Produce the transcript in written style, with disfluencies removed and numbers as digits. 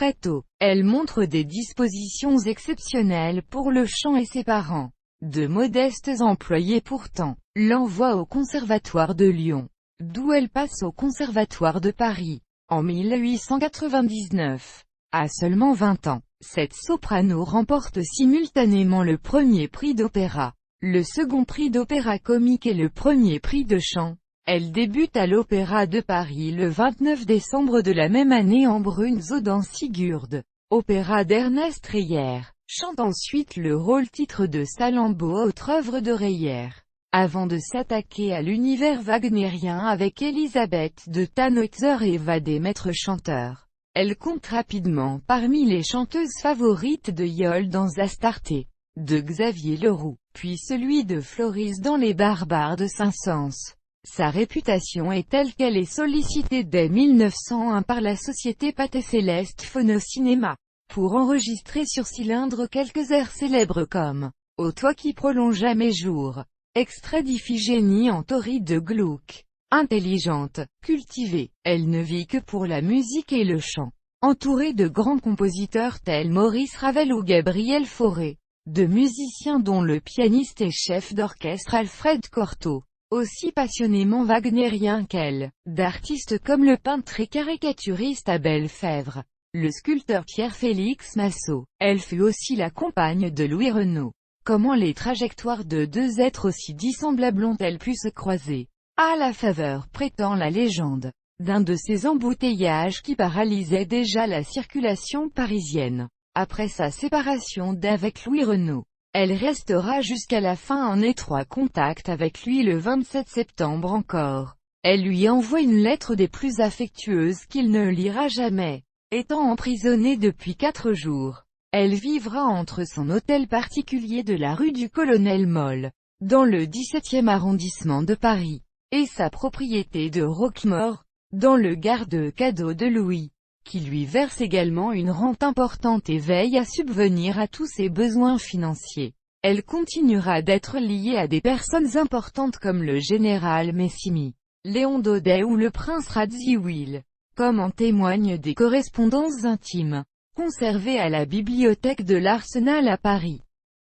Très tôt, elle montre des dispositions exceptionnelles pour le chant et ses parents. De modestes employés pourtant, l'envoient au Conservatoire de Lyon, d'où elle passe au Conservatoire de Paris, en 1899. À seulement 20 ans, cette soprano remporte simultanément le premier prix d'opéra, le second prix d'opéra comique et le premier prix de chant. Elle débute à l'Opéra de Paris le 29 décembre de la même année en Brunzow dans Sigurd, opéra d'Ernest Reyer, chante ensuite le rôle-titre de Salammbô, autre œuvre de Reyer, avant de s'attaquer à l'univers wagnérien avec Elisabeth de Tannhäuser et va des maîtres chanteurs. Elle compte rapidement parmi les chanteuses favorites de Yole dans Astarté, de Xavier Leroux, puis celui de Floris dans Les Barbares de Saint-Saëns. Sa réputation est telle qu'elle est sollicitée dès 1901 par la société Pathé Céleste Phono-Cinéma, pour enregistrer sur cylindre quelques airs célèbres comme « Ô toi qui prolongeas mes jours », extrait d'Iphigénie en Tauride de Gluck. Intelligente, cultivée, elle ne vit que pour la musique et le chant. Entourée de grands compositeurs tels Maurice Ravel ou Gabriel Fauré, de musiciens dont le pianiste et chef d'orchestre Alfred Cortot, aussi passionnément wagnérien qu'elle, d'artistes comme le peintre et caricaturiste Abel Fèvre, le sculpteur Pierre-Félix Massot, elle fut aussi la compagne de Louis Renaud. Comment les trajectoires de deux êtres aussi dissemblables ont-elles pu se croiser? À la faveur, prétend la légende, d'un de ces embouteillages qui paralysaient déjà la circulation parisienne. Après sa séparation d'avec Louis Renaud, elle restera jusqu'à la fin en étroit contact avec lui le 27 septembre encore. Elle lui envoie une lettre des plus affectueuses qu'il ne lira jamais. Étant emprisonnée depuis 4 jours, elle vivra entre son hôtel particulier de la rue du Colonel Moll, dans le 17e arrondissement de Paris, et sa propriété de Roquemaure, dans le garde-cadeau de Louis, qui lui verse également une rente importante et veille à subvenir à tous ses besoins financiers. Elle continuera d'être liée à des personnes importantes comme le général Messimy, Léon Daudet ou le prince Radziwiłł, comme en témoignent des correspondances intimes, conservées à la bibliothèque de l'Arsenal à Paris.